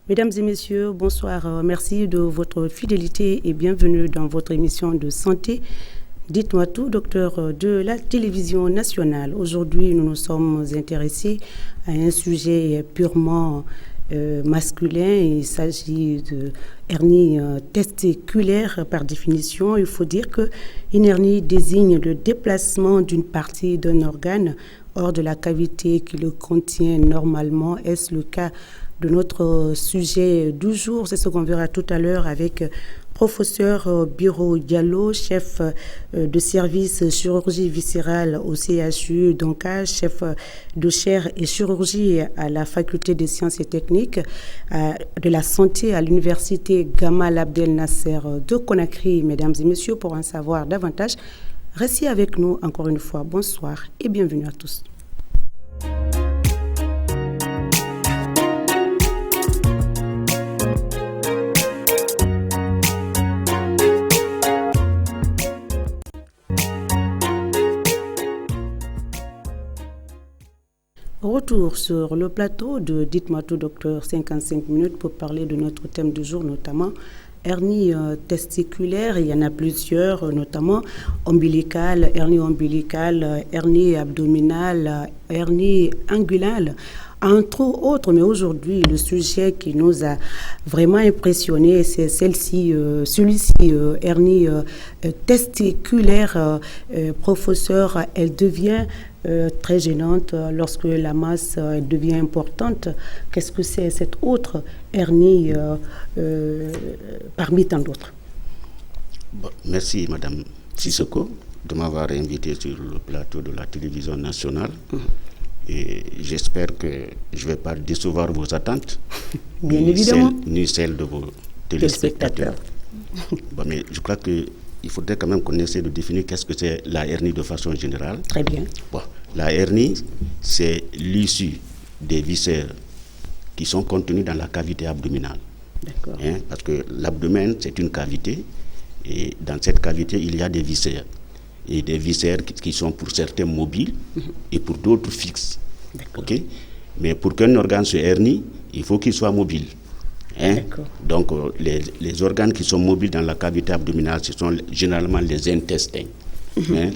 Mesdames et messieurs, bonsoir. Merci de votre fidélité et bienvenue dans votre émission de santé. Dites-moi tout, docteur de la télévision nationale. Aujourd'hui, nous nous sommes intéressés à un sujet purement masculin. Il s'agit de hernie testiculaire par définition. Il faut dire qu'une hernie désigne le déplacement d'une partie d'un organe hors de la cavité qui le contient normalement. Est-ce le cas de notre sujet du jour? C'est ce qu'on verra tout à l'heure avec professeur Biro Diallo, chef de service chirurgie viscérale au CHU Donka, chef de chaire et chirurgie à la faculté des sciences et techniques de la santé à l'université Gamal Abdel Nasser de Conakry. Mesdames et messieurs, pour en savoir davantage, restez avec nous encore une fois. Bonsoir et bienvenue à tous. Retour sur le plateau de Dites-moi tout, docteur, 55 minutes pour parler de notre thème du jour, notamment hernie testiculaire. Il y en a plusieurs, notamment ombilicale, hernie abdominale, hernie inguinale, entre autres. Mais aujourd'hui, le sujet qui nous a vraiment impressionné, c'est celui-ci, hernie testiculaire. Professeur, elle devient très gênante lorsque la masse devient importante. Qu'est-ce que c'est cette autre hernie parmi tant d'autres? Merci Madame Sissoko de m'avoir invité sur le plateau de la télévision nationale. Et j'espère que je ne vais pas décevoir vos attentes, Bien évidemment. Ni celles de vos téléspectateurs. Mais je crois qu'il faudrait quand même qu'on essaie de définir qu'est-ce que c'est la hernie de façon générale. Très bien. La hernie, c'est l'issue des viscères qui sont contenus dans la cavité abdominale. D'accord. Parce que l'abdomen, c'est une cavité, et dans cette cavité, il y a des viscères. Et des viscères qui sont pour certains mobiles et pour d'autres fixes. Okay? Mais pour qu'un organe se hernie, il faut qu'il soit mobile. Donc, les organes qui sont mobiles dans la cavité abdominale, ce sont généralement les intestins.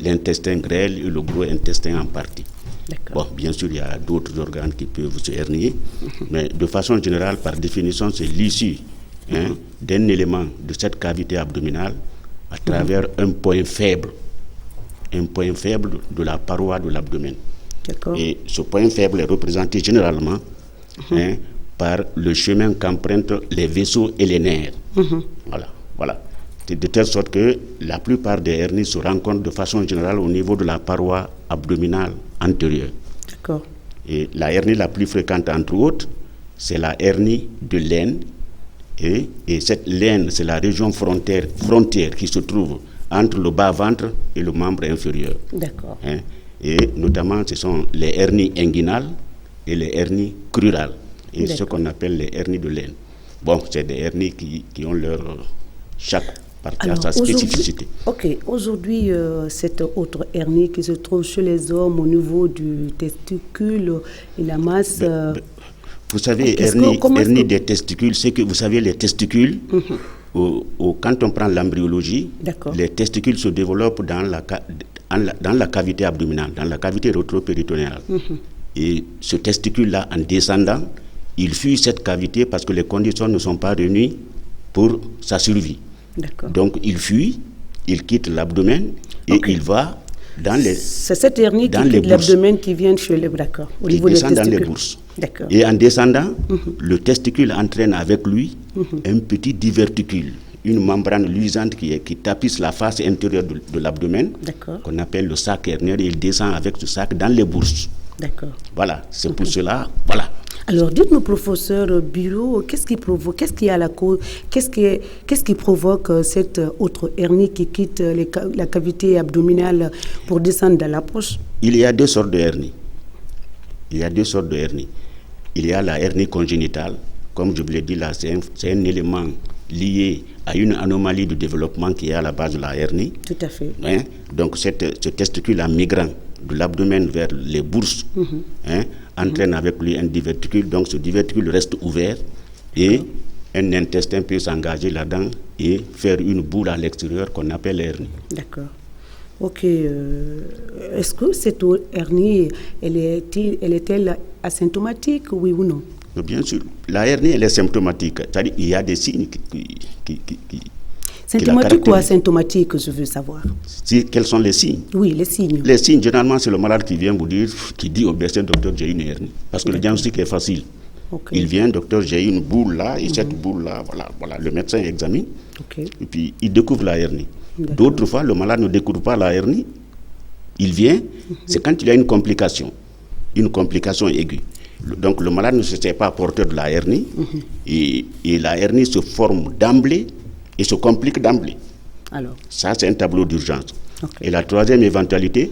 L'intestin grêle et le gros intestin en partie. Bien sûr, il y a d'autres organes qui peuvent se hernier, mais de façon générale, par définition, c'est l'issue d'un élément de cette cavité abdominale à travers un point faible de la paroi de l'abdomen. Et ce point faible est représenté généralement par le chemin qu'empruntent les vaisseaux et les nerfs. Voilà. De telle sorte que la plupart des hernies se rencontrent de façon générale au niveau de la paroi abdominale antérieure. Et la hernie la plus fréquente, entre autres, c'est la hernie de l'aine. Et cette l'aine, c'est la région frontière qui se trouve entre le bas-ventre et le membre inférieur. Et notamment, ce sont les hernies inguinales et les hernies crurales. Et ce qu'on appelle les hernies de l'aine. C'est des hernies qui ont chaque partie a sa spécificité. Aujourd'hui, cette autre hernie qui se trouve chez les hommes au niveau du testicule et la masse... vous savez, hernie des testicules, c'est que vous savez, les testicules, quand on prend l'embryologie, les testicules se développent dans la cavité abdominale, dans la cavité rétropéritonéale. Et ce testicule-là, en descendant, il fuit cette cavité parce que les conditions ne sont pas réunies pour sa survie. Donc il fuit, il quitte l'abdomen et il va dans les... C'est cette hernie qui quitte l'abdomen qui vient chez le bras, au niveau des testicules. Dans les bourses. Et en descendant, le testicule entraîne avec lui un petit diverticule, une membrane luisante qui tapisse la face intérieure de l'abdomen, qu'on appelle le sac hernière, et il descend avec ce sac dans les bourses. Voilà, c'est pour cela, voilà. Alors, dites-nous, professeur Biro, qu'est-ce qui provoque cette autre hernie qui quitte la cavité abdominale pour descendre dans la poche? Il y a deux sortes de hernies. Il y a la hernie congénitale. Comme je vous l'ai dit là, c'est un élément lié à une anomalie de développement qui est à la base de la hernie. Tout à fait. Donc, ce testicule en migrant de l'abdomen vers les bourses entraîne avec lui un diverticule. Donc, ce diverticule reste ouvert Et un intestin peut s'engager là-dedans et faire une boule à l'extérieur qu'on appelle hernie. D'accord. Ok. Est-ce que cette hernie, elle est-elle asymptomatique, oui ou non? Bien sûr. La hernie, elle est symptomatique. C'est-à-dire qu'il y a des signes qui symptomatique ou asymptomatique, je veux savoir. Quels sont les signes? Oui, les signes. Les signes, généralement, c'est le malade qui vient vous dire, qui dit au médecin, docteur, j'ai une hernie. Parce que le diagnostic est facile. Okay. Il vient, docteur, j'ai une boule là, et cette boule-là, voilà, le médecin examine, et puis il découvre la hernie. D'autres fois, le malade ne découvre pas la hernie, il vient, c'est quand il y a une complication aiguë. Donc le malade ne se sait pas porteur de la hernie, et la hernie se forme d'emblée et se complique d'emblée. Alors, ça, c'est un tableau d'urgence. Okay. Et la troisième éventualité,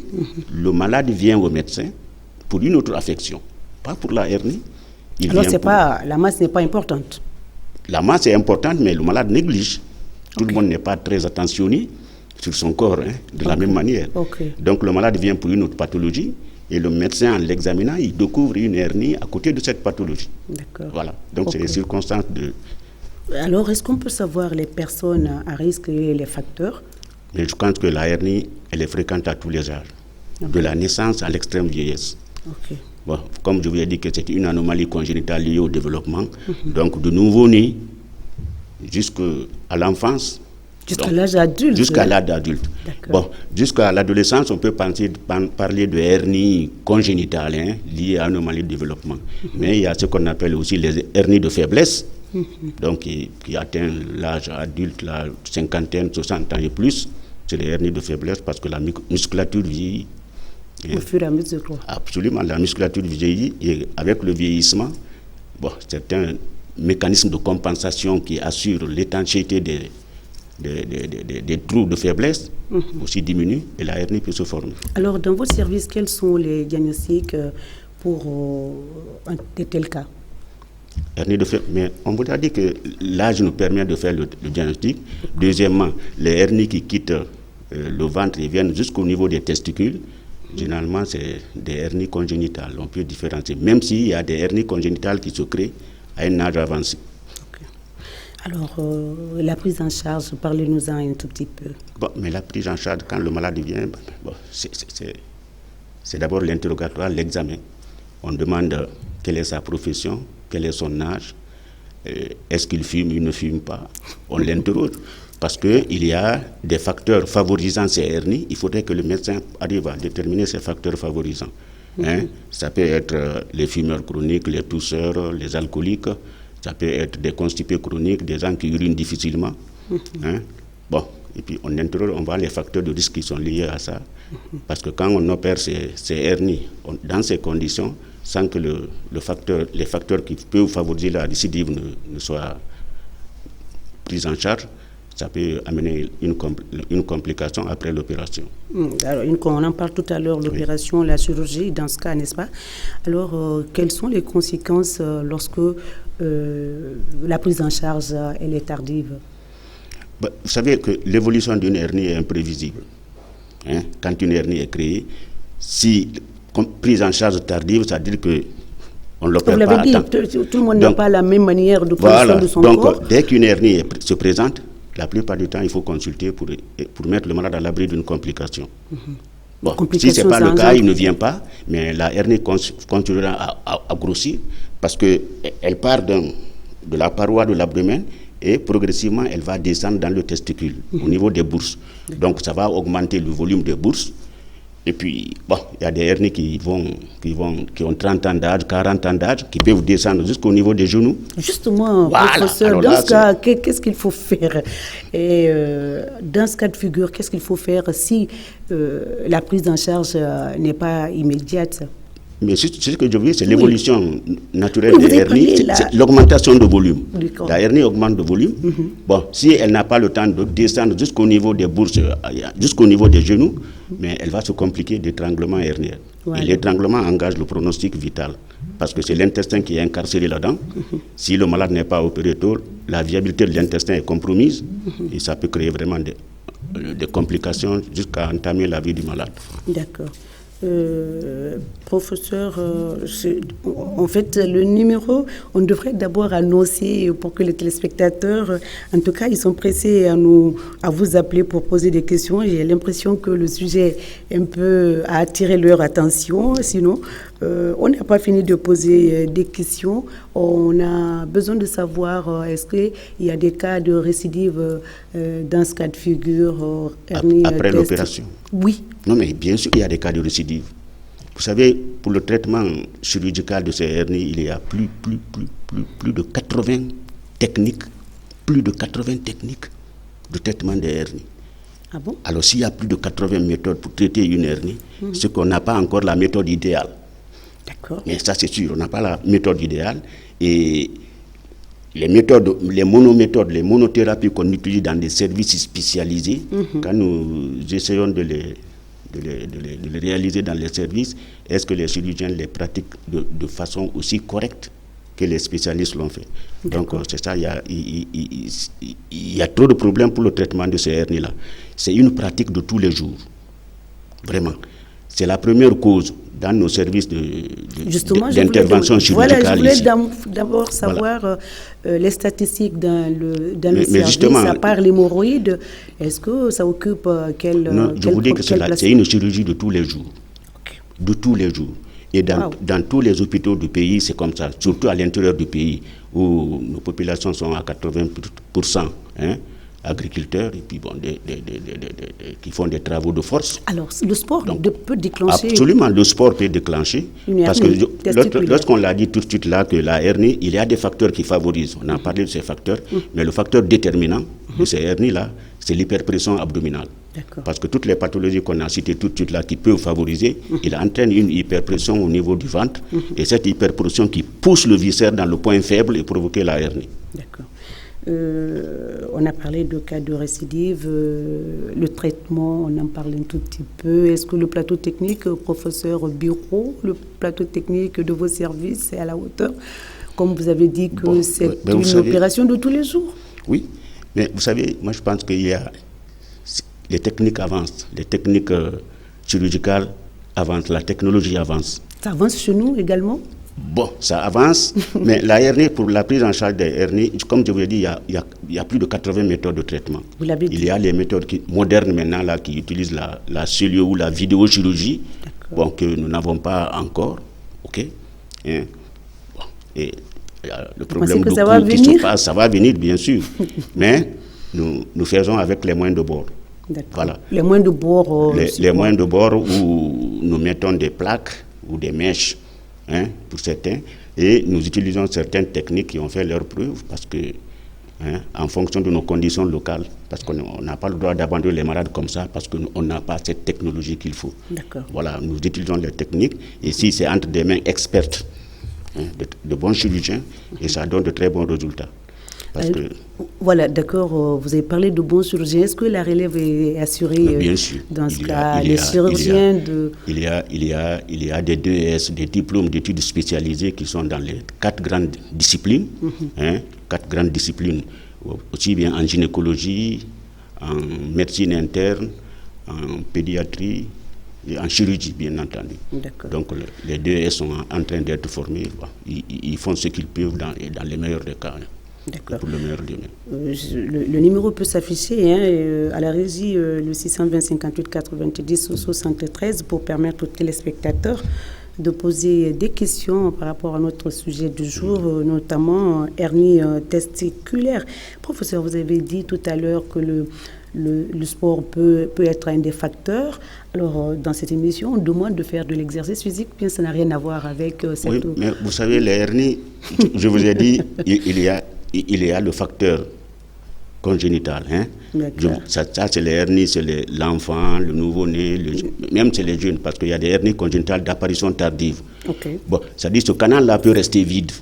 le malade vient au médecin pour une autre affection, pas pour la hernie. Alors, la masse n'est pas importante. La masse est importante, mais le malade néglige. Tout le monde n'est pas très attentionné sur son corps de la même manière. Donc, le malade vient pour une autre pathologie et le médecin, en l'examinant, il découvre une hernie à côté de cette pathologie. D'accord. Voilà. Donc, c'est les circonstances de... Alors, est-ce qu'on peut savoir les personnes à risque et les facteurs? Mais je pense que la hernie, elle est fréquente à tous les âges, de la naissance à l'extrême vieillesse. Bon, comme je vous ai dit que c'est une anomalie congénitale liée au développement, donc de nouveau-né jusqu'à l'enfance. Jusqu'à l'âge adulte. Jusqu'à l'âge adulte. Bon, jusqu'à l'adolescence, on peut parler de hernie congénitale liée à anomalie de développement. Mais il y a ce qu'on appelle aussi les hernies de faiblesse, donc qui atteint l'âge adulte, la cinquantaine, 60 ans et plus. C'est des hernies de faiblesse parce que la musculature vieillit. Au fur et à mesure, quoi. Absolument, la musculature vieillit et avec le vieillissement, c'est un mécanisme de compensation qui assure l'étanchéité des trous de faiblesse aussi diminue et la hernie peut se former. Alors, dans votre service, quels sont les diagnostics pour un tel cas? Hernie de faiblesse, mais on vous a dit que l'âge nous permet de faire le diagnostic. Deuxièmement, les hernies qui quittent le ventre et viennent jusqu'au niveau des testicules, généralement, c'est des hernies congénitales. On peut différencier, même s'il y a des hernies congénitales qui se créent à un âge avancé. Alors, la prise en charge, parlez-nous-en un tout petit peu. Bon, mais la prise en charge, quand le malade vient, c'est d'abord l'interrogatoire, l'examen. On demande quelle est sa profession, quel est son âge, est-ce qu'il fume, il ne fume pas. On l'interroge. Parce qu'il y a des facteurs favorisant ces hernies, il faudrait que le médecin arrive à déterminer ces facteurs favorisants. Ça peut être les fumeurs chroniques, les tousseurs, les alcooliques, ça peut être des constipés chroniques, des gens qui urinent difficilement. Bon, et puis on interroge, on voit les facteurs de risque qui sont liés à ça. Parce que quand on opère ces hernies, dans ces conditions, sans que les facteurs qui peuvent favoriser la récidive ne soient pris en charge, ça peut amener une complication après l'opération. Alors, on en parle tout à l'heure, l'opération, la chirurgie, dans ce cas, n'est-ce pas? Alors, quelles sont les conséquences lorsque la prise en charge elle est tardive? Vous savez que l'évolution d'une hernie est imprévisible. Quand une hernie est créée, si prise en charge tardive, ça veut dire que on ne l'opère pas à temps. Tout le monde n'a pas la même manière de prendre soin de son corps. Donc, dès qu'une hernie se présente, la plupart du temps, il faut consulter pour mettre le malade à l'abri d'une complication. Bon, si ce n'est pas le cas, il ne vient pas, mais la hernie continuera à grossir parce qu'elle part de la paroi de l'abdomen et progressivement, elle va descendre dans le testicule, au niveau des bourses. Donc, ça va augmenter le volume des bourses. Et puis, il y a des hernies qui ont 30 ans d'âge, 40 ans d'âge, qui peuvent descendre jusqu'au niveau des genoux. Justement, professeur, dans ce cas, qu'est-ce qu'il faut faire? Et dans ce cas de figure, qu'est-ce qu'il faut faire si la prise en charge n'est pas immédiate? Mais ce que je veux dire, c'est l'évolution naturelle des hernies, c'est l'augmentation de volume. La hernie augmente de volume. Bon, si elle n'a pas le temps de descendre jusqu'au niveau des bourses, jusqu'au niveau des genoux, mais elle va se compliquer d'étranglement hernier. Et l'étranglement engage le pronostic vital, parce que c'est l'intestin qui est incarcéré là-dedans. Si le malade n'est pas opéré tôt, la viabilité de l'intestin est compromise et ça peut créer vraiment des complications jusqu'à entamer la vie du malade. D'accord. Professeur, en fait, le numéro, on devrait d'abord annoncer pour que les téléspectateurs, en tout cas, ils sont pressés à vous appeler pour poser des questions. J'ai l'impression que le sujet un peu a attiré leur attention. Sinon, on n'a pas fini de poser des questions. On a besoin de savoir, est-ce qu'il y a des cas de récidive dans ce cas de figure après l'opération? Oui. Non, mais bien sûr, il y a des cas de récidive. Vous savez, pour le traitement chirurgical de ces hernies, il y a plus de 80 techniques, de traitement des hernies. Ah bon? Alors, s'il y a plus de 80 méthodes pour traiter une hernie, c'est qu'on n'a pas encore la méthode idéale. D'accord. Mais ça, c'est sûr, on n'a pas la méthode idéale. Et les méthodes, les monométhodes, les monothérapies qu'on utilise dans des services spécialisés, quand nous essayons de les réaliser dans les services, est-ce que les chirurgiens les pratiquent de façon aussi correcte que les spécialistes l'ont fait? Donc c'est ça, il y a trop de problèmes pour le traitement de ces hernies-là. C'est une pratique de tous les jours, vraiment. C'est la première cause dans nos services d'intervention chirurgicale. Voilà, je voulais d'abord savoir les statistiques dans le service, à part l'hémorroïde, est-ce que ça occupe Non, je vous dis que c'est une chirurgie de tous les jours. Okay. De tous les jours. Et dans tous les hôpitaux du pays, c'est comme ça, surtout à l'intérieur du pays, où nos populations sont à 80%, agriculteurs, et puis qui font des travaux de force. Alors, le sport peut déclencher... Absolument, le sport peut déclencher. Parce que lorsqu'on l'a dit tout de suite là, que la hernie, il y a des facteurs qui favorisent. On a parlé de ces facteurs, mais le facteur déterminant de ces hernies-là, c'est l'hyperpression abdominale. Parce que toutes les pathologies qu'on a citées tout de suite là, qui peuvent favoriser, il entraîne une hyperpression au niveau du ventre, et cette hyperpression qui pousse le viscère dans le point faible et provoquer la hernie. D'accord. On a parlé de cas de récidive, le traitement, on en parle un tout petit peu. Est-ce que le plateau technique, professeur Bureau, le plateau technique de vos services est à la hauteur? Comme vous avez dit que c'est une opération de tous les jours. Oui, mais vous savez, moi je pense qu'il y a... Les techniques avancent, les techniques chirurgicales avancent, la technologie avance. Ça avance chez nous également? Bon, ça avance, mais la hernie, pour la prise en charge des hernies, comme je vous l'ai dit, il y a plus de 80 méthodes de traitement. Vous l'avez dit. Il y a les méthodes modernes maintenant là, qui utilisent la cellule ou la vidéochirurgie, que nous n'avons pas encore. OK? Et le problème de coût qui se passe, ça va venir, bien sûr. Mais nous faisons avec les moyens de bord. Voilà. Les moyens de bord les moyens de bord où nous mettons des plaques ou des mèches, pour certains, et nous utilisons certaines techniques qui ont fait leurs preuves parce que, en fonction de nos conditions locales, parce qu'on n'a pas le droit d'abandonner les malades comme ça, parce qu'on n'a pas cette technologie qu'il faut. Voilà, nous utilisons les techniques, et si c'est entre des mains expertes, de bons chirurgiens, et ça donne de très bons résultats. Voilà, d'accord, vous avez parlé de bons chirurgiens. Est-ce que la relève est assurée bien sûr. Dans ce cas, les chirurgiens de... Il y a des DES, des diplômes d'études spécialisées qui sont dans les 4 grandes disciplines, 4 grandes disciplines, aussi bien en gynécologie, en médecine interne, en pédiatrie, et en chirurgie, bien entendu. Donc les DES sont en train d'être formés. Ils font ce qu'ils peuvent dans les meilleurs des cas. Pour le meilleur le numéro peut s'afficher à la régie, le 620 58 90 73, pour permettre aux téléspectateurs de poser des questions par rapport à notre sujet du jour, notamment hernie testiculaire. Professeur, vous avez dit tout à l'heure que le sport peut être un des facteurs. Alors, dans cette émission, on demande de faire de l'exercice physique, bien ça n'a rien à voir avec cette... Oui, mais vous savez, les hernies, je vous ai dit, il y a le facteur congénital. Ça c'est les hernies, c'est l'enfant, le nouveau-né, même c'est les jeunes, parce qu'il y a des hernies congénitales d'apparition tardive. Bon, ça dit que ce canal-là peut rester vide.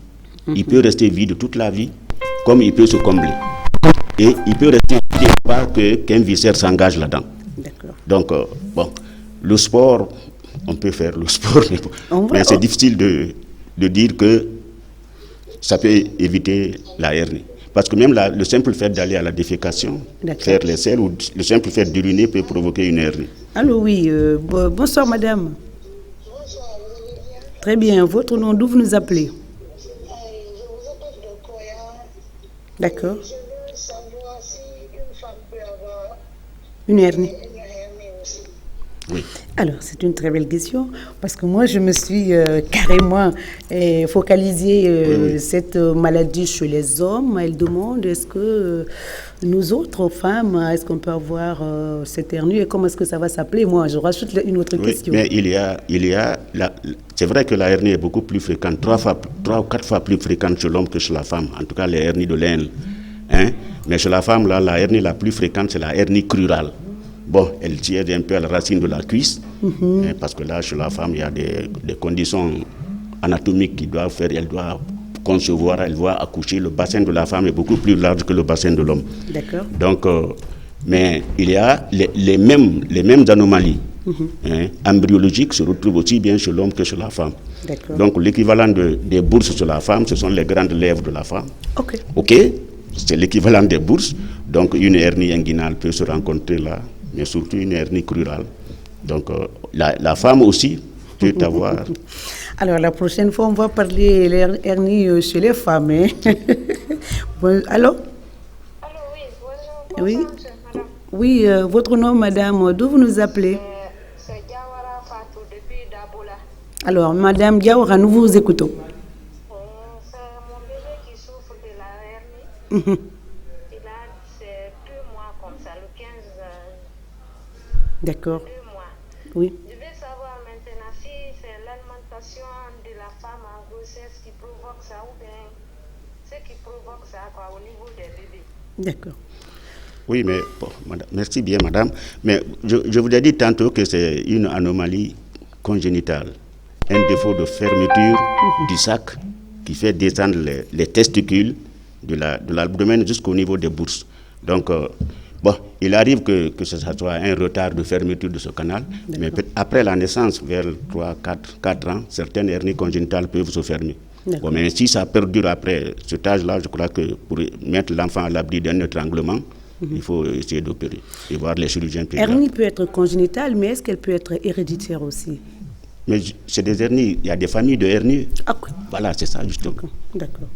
Il peut rester vide toute la vie, comme il peut se combler. Et il peut rester vide pas qu'un viscère s'engage là-dedans. Donc, le sport, on peut faire le sport, mais c'est difficile de dire que ça peut éviter la hernie. Parce que même le simple fait d'aller à la défécation, faire les selles, ou le simple fait d'uriner peut provoquer une hernie. Allô, oui. Bonsoir, madame. Très bien. Votre nom, d'où vous nous appelez? Je vous appelle de Koya. D'accord. Je veux savoir si une femme peut avoir Une hernie. une hernie aussi. Oui. Alors, c'est une très belle question parce que moi, je me suis carrément focalisée cette maladie chez les hommes. Elle demande est-ce que nous autres femmes, est-ce qu'on peut avoir cette hernie et comment est-ce que ça va s'appeler? Moi, je rajoute une autre question. Mais c'est vrai que la hernie est beaucoup plus fréquente, 3 ou 4 fois plus fréquente chez l'homme que chez la femme. En tout cas, les hernies de l'aine. Hein? Mais chez la femme, là, la hernie la plus fréquente, c'est la hernie crurale. Bon, elle tire un peu à la racine de la cuisse, hein, parce que là, chez la femme, il y a des conditions anatomiques qui doivent faire, elle doit concevoir, elle doit accoucher. Le bassin de la femme est beaucoup plus large que le bassin de l'homme. D'accord. Donc, mais il y a les mêmes anomalies embryologiques se retrouvent aussi bien chez l'homme que chez la femme. D'accord. Donc, l'équivalent des bourses chez la femme, ce sont les grandes lèvres de la femme. OK. OK, c'est l'équivalent des bourses. Donc, une hernie inguinale peut se rencontrer là, mais surtout une hernie crurale. Donc, la femme aussi peut avoir... Alors, la prochaine fois, on va parler de l'hernie chez les femmes. Hein? Bon, allô? Allô, oui, bonjour. Oui. Bonsoir, madame. Oui, votre nom, madame, d'où vous nous appelez? C'est Diawara Fatou depuis Dabola. Alors, madame Diawara, nous vous écoutons. C'est mon bébé qui souffre de la hernie. C'est 2 mois comme ça, le 15, D'accord. 2 mois. Oui. Je veux savoir maintenant si c'est l'alimentation de la femme en grossesse qui provoque ça ou bien ce qui provoque ça quoi, au niveau des bébés. D'accord. Oui, mais bon, merci bien, madame. Mais je vous ai dit tantôt que c'est une anomalie congénitale, un défaut de fermeture du sac qui fait descendre les testicules de l'abdomen jusqu'au niveau des bourses. Donc, bon, il arrive que ce soit un retard de fermeture de ce canal, mais après la naissance, vers 3-4 ans, certaines hernies congénitales peuvent se fermer. Bon, mais si ça perdure après cet âge-là, je crois que pour mettre l'enfant à l'abri d'un étranglement, il faut essayer d'opérer et voir les chirurgiens pédiatres. Hernie peut être congénitale, mais est-ce qu'elle peut être héréditaire aussi? Mais c'est des hernies, il y a des familles de hernies. Ah, voilà, c'est ça justement. D'accord.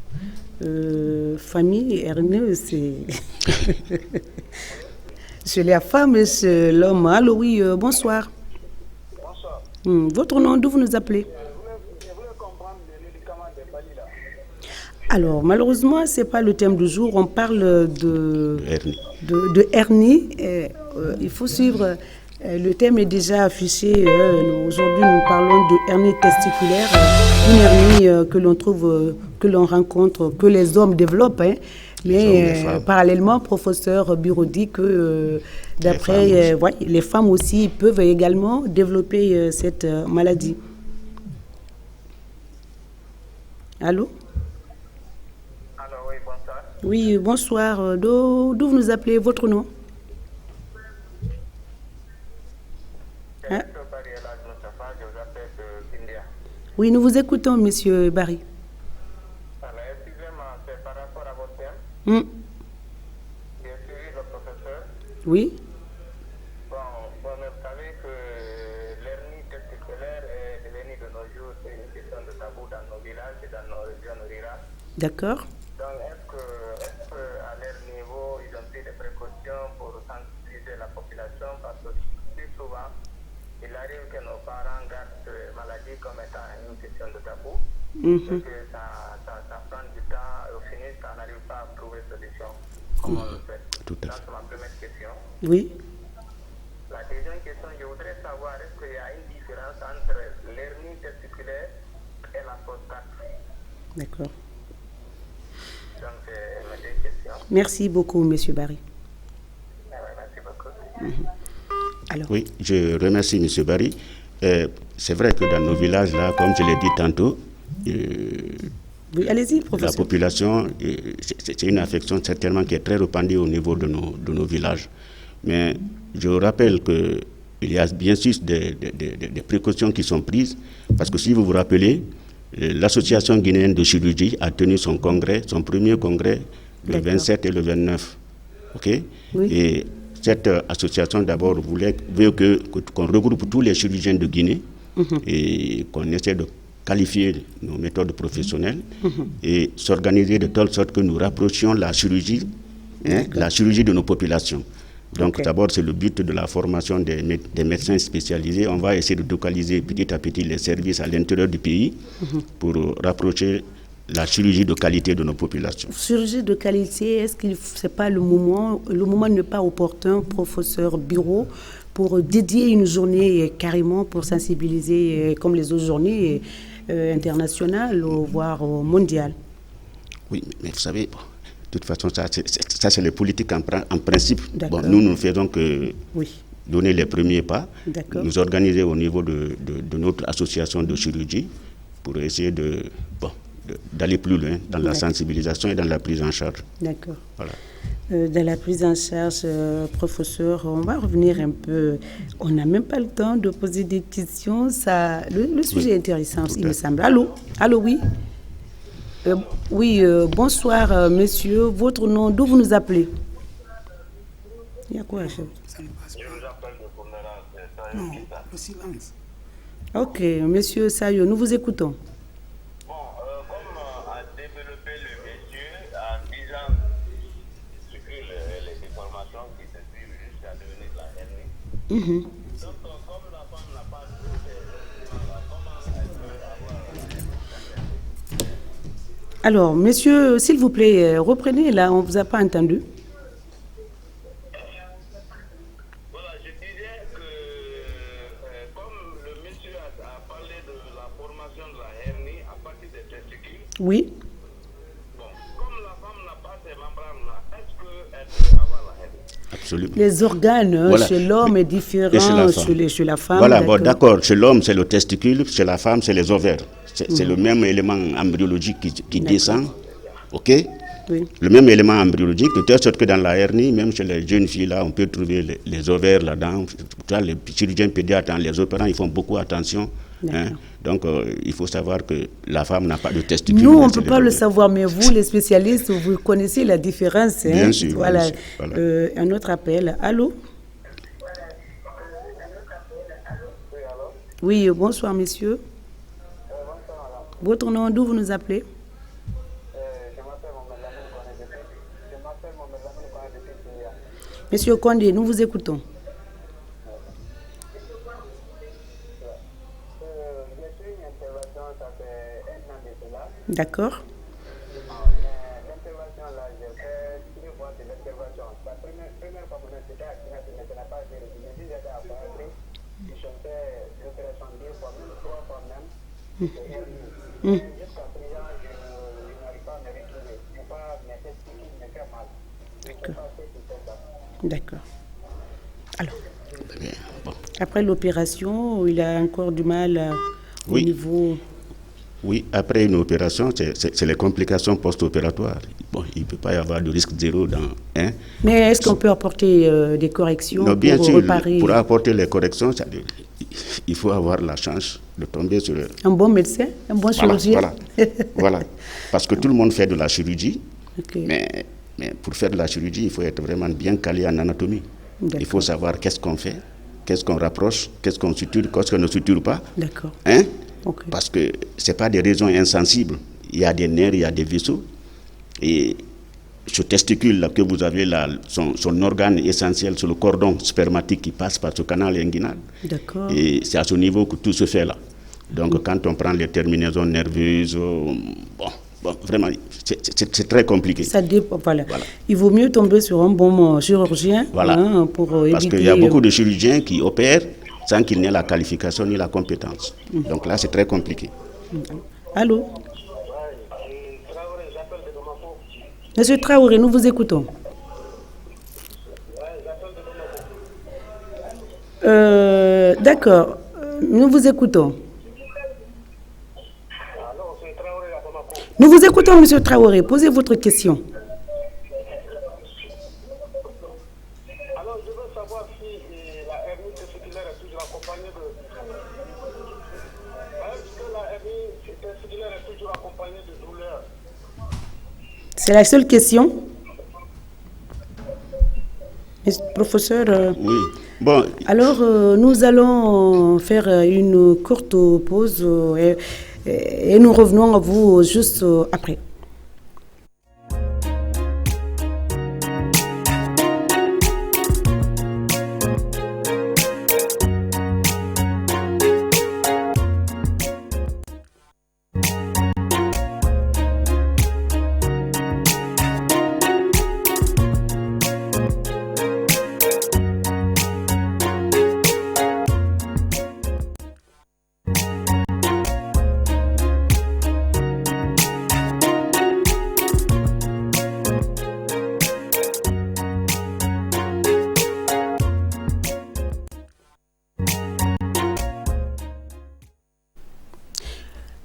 Famille hernie, c'est... Chez la femme et chez l'homme. Allô, oui, bonsoir. Bonsoir. Votre nom, d'où vous nous appelez? Je voulais comprendre le médicament de Bali là. Alors, malheureusement, ce n'est pas le thème du jour. On parle de Hernie. de hernie. Il faut suivre. Le thème est déjà affiché. Aujourd'hui, nous parlons de hernie testiculaire. Une hernie que l'on trouve, que l'on rencontre, que les hommes développent. Hein. Mais parallèlement, professeur Bureau dit que d'après, les femmes aussi peuvent également développer cette maladie. Allô? Allô, oui, bonsoir. Oui, bonsoir. D'où vous nous appelez? Votre nom? Hein? Je vous appelle de India. Oui, nous vous écoutons, monsieur Barry. Alors, excusez-moi, c'est par rapport à votre thème. J'ai suivi le professeur. Oui. Bon, vous savez que l'hernie testiculaire est devenue de nos jours, c'est une question de tabou dans nos villages et dans nos régions rurales. D'accord. Donc, est-ce que à leur niveau, ils ont pris des précautions pour sensibiliser la population parce que plus souvent, il arrive que nos parents gardent cette maladie comme étant une question de tabou. Et que ça prend du temps et au final, ça n'arrive pas à trouver solution. Comment on le fait? Tout à fait. Ça, c'est ma première question. Oui. La deuxième question, je voudrais savoir est-ce qu'il y a une différence entre l'hernie testiculaire et la prostate? D'accord. Donc, c'est mes deux questions. Merci beaucoup, monsieur Barry. Merci beaucoup. Alors. Oui, je remercie M. Barry. C'est vrai que dans nos villages, là, comme je l'ai dit tantôt, oui, allez-y, professeur. la population, c'est une affection certainement qui est très répandue au niveau de nos villages. Mais je rappelle qu'il y a bien sûr des précautions qui sont prises, parce que si vous vous rappelez, l'Association guinéenne de chirurgie a tenu son premier congrès, le 27 et le 29. OK? Oui. Et cette association, d'abord, veut qu'on regroupe tous les chirurgiens de Guinée et qu'on essaie de qualifier nos méthodes professionnelles et s'organiser de telle sorte que nous rapprochions la chirurgie de nos populations. Donc d'abord, c'est le but de la formation des médecins spécialisés. On va essayer de localiser petit à petit les services à l'intérieur du pays pour rapprocher la chirurgie de qualité de nos populations. Chirurgie de qualité, est-ce que ce n'est pas le moment n'est pas opportun, professeur Biro, pour dédier une journée carrément pour sensibiliser, comme les autres journées internationales, voire mondiales? Oui, mais vous savez, de toute façon, ça c'est les politiques en principe. Bon, nous ne faisons que donner les premiers pas, nous organiser au niveau de notre association de chirurgie pour essayer d'aller plus loin dans la sensibilisation et dans la prise en charge. D'accord. Voilà. Dans la prise en charge, professeur, on va revenir un peu. On n'a même pas le temps de poser des questions. Le sujet est intéressant, il me semble. Allô, oui. Bonsoir, monsieur. Votre nom, d'où vous nous appelez? Il y a quoi? Je vous appelle de Pomerance. Non, le silence. Ok, monsieur Sayo, nous vous écoutons. Bon, comme a développé le monsieur en disant les déformations qui se suivent jusqu'à devenir la hernie. Donc, comme la femme n'a pas tous ces éléments-là, comment elle peut avoir... Alors, monsieur, s'il vous plaît, reprenez là, on ne vous a pas entendu. Voilà, je disais que comme le monsieur a parlé de la formation de la hernie à partir des testicules, oui. Bon, comme la femme n'a pas ces membranes-là, est-ce qu'elle peut avoir la hernie? Absolument. Les organes chez l'homme est différent chez la femme. Voilà, d'accord. Chez l'homme, c'est le testicule, chez la femme, c'est les ovaires. C'est le même élément embryologique qui descend. OK? Oui. Le même élément embryologique, de telle sorte que dans la hernie, même chez les jeunes filles, là, on peut trouver les ovaires là-dedans. Les chirurgiens pédiatres, les opérants, ils font beaucoup attention. Hein? Donc, il faut savoir que la femme n'a pas de testicules. Nous, on ne peut pas le savoir, mais vous, les spécialistes, vous connaissez la différence. Hein? Bien sûr. Voilà. Bien sûr. Voilà. Un autre appel. Allô? Oui, bonsoir, monsieur. Votre nom, d'où vous nous appelez? Monsieur Condé, nous vous écoutons. D'accord. L'intervention là, j'ai fait 3 fois de l'intervention. La première fois que j'étais à Kina, ce n'était pas géré. Je me disais à Paris, je fais l'opération 2 fois, même 3 fois même. Jusqu'à présent, je n'arrive pas à me retrouver. Je ne peux pas me faire ce qui me fait mal. D'accord. Alors, après l'opération, il a encore du mal au niveau... Oui, après une opération, c'est les complications post-opératoires. Bon, il ne peut pas y avoir de risque zéro dans... Hein. Mais est-ce qu'on peut apporter des corrections bien sûr, réparer? Pour apporter les corrections, il faut avoir la chance de tomber sur... Un bon médecin, un bon chirurgien. Voilà. Parce que tout le monde fait de la chirurgie, Okay. mais pour faire de la chirurgie, il faut être vraiment bien calé en anatomie. Il faut savoir qu'est-ce qu'on fait, qu'est-ce qu'on rapproche, qu'est-ce qu'on suture, qu'est-ce qu'on ne suture pas. D'accord. Hein? Okay. Parce que ce n'est pas des raisons insensibles. Il y a des nerfs, il y a des vaisseaux. Et ce testicule là, que vous avez là, son organe essentiel, c'est le cordon spermatique qui passe par ce canal inguinal. D'accord. Et c'est à ce niveau que tout se fait là. Donc quand on prend les terminaisons nerveuses, bon, vraiment, c'est très compliqué. Ça dépend, voilà. Il vaut mieux tomber sur un bon chirurgien pour éviter... Parce qu'il y a beaucoup de chirurgiens qui opèrent sans qu'il n'ait la qualification ni la compétence. Donc là, c'est très compliqué. Allô? Monsieur Traoré, nous vous écoutons. D'accord, nous vous écoutons. Nous vous écoutons, monsieur Traoré. Posez votre question. Alors, je veux savoir si la hernie testiculaire est toujours accompagnée de... Est-ce que la hernie testiculaire est toujours accompagnée de douleurs? C'est la seule question. Professeur, oui. Bon. Alors, nous allons faire une courte pause et nous revenons à vous juste après.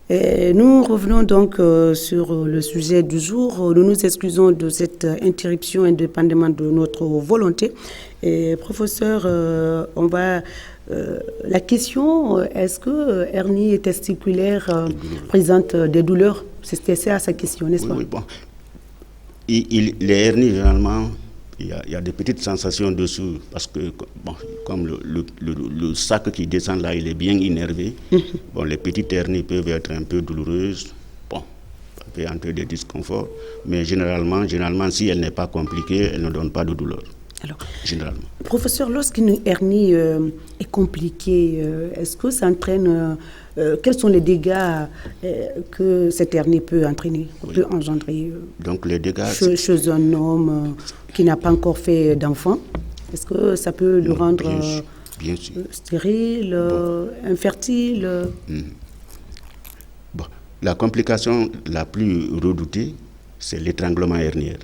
Et nous revenons donc sur le sujet du jour. Nous nous excusons de cette interruption indépendamment de notre volonté. Et professeur, la question, est-ce que hernie testiculaire présente des douleurs? C'était ça sa question, n'est-ce pas? Oui, bon. Les hernies, généralement, il y a des petites sensations dessous, parce que comme le sac qui descend là, il est bien innervé. Bon, les petites hernies peuvent être un peu douloureuses. Bon, ça peut entrer des disconforts, mais généralement, si elle n'est pas compliquée, elle ne donne pas de douleur. Alors, généralement. Professeur, lorsqu'une hernie est compliquée, est-ce que ça entraîne... quels sont les dégâts que cette hernie peut entraîner, peut engendrer donc, les dégâts, chez un homme qui n'a pas encore fait d'enfant? Est-ce que ça peut le rendre bien sûr. Stérile, infertile? Bon. La complication la plus redoutée, c'est l'étranglement herniaire.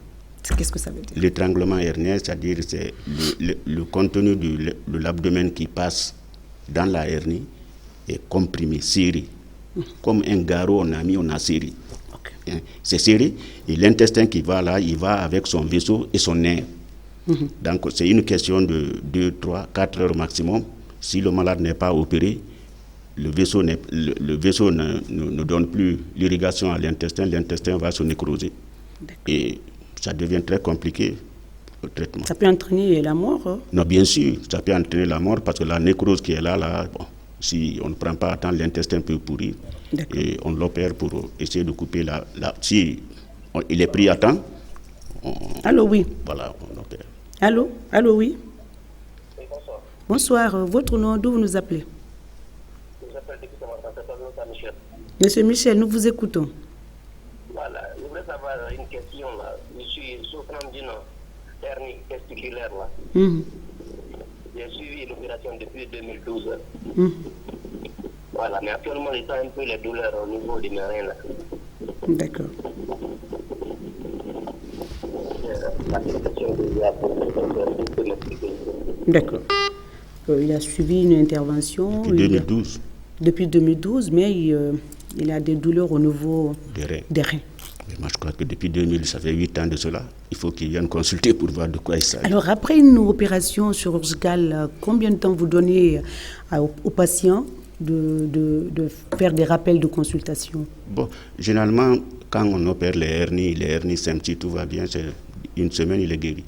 Qu'est-ce que ça veut dire? L'étranglement herniaire, c'est-à-dire c'est le contenu de l'abdomen qui passe dans la hernie est comprimé, serré. Comme un garrot, on a serré. Okay. C'est serré, et l'intestin qui va là, il va avec son vaisseau et son nerf. Donc c'est une question de 2, 3, 4 heures maximum. Si le malade n'est pas opéré, le vaisseau ne donne plus l'irrigation à l'intestin va se nécroser. Et ça devient très compliqué, le traitement. Ça peut entraîner la mort? Non, bien sûr, ça peut entraîner la mort, parce que la nécrose qui est là, si on ne prend pas à temps, l'intestin peut pourrir. Et on l'opère pour essayer de couper si il est pris à temps. Allô, oui. Voilà, on opère. Allô, oui. Oui, bonsoir. Bonsoir, votre nom, d'où vous nous appelez? Je vous appelle depuis ce Michel. Monsieur Michel, nous vous écoutons. Voilà, je voulais savoir une question là. Je suis souffrant d'une hernie testiculaire là. J'ai suivi l'opération depuis 2012. Voilà, mais actuellement, je sens un peu les douleurs au niveau de mes reins là. D'accord. D'accord. Il a suivi une intervention. Depuis 2012. Depuis 2012, mais il a des douleurs au niveau des reins. Mais moi, je crois que depuis 2000, ça fait 8 ans de cela. Il faut qu'il vienne consulter pour voir de quoi il s'agit. Alors, après une opération chirurgicale, combien de temps vous donnez aux patients de faire des rappels de consultation? Bon, généralement, quand on opère les hernies simples, si tout va bien, c'est une semaine, il est guéri.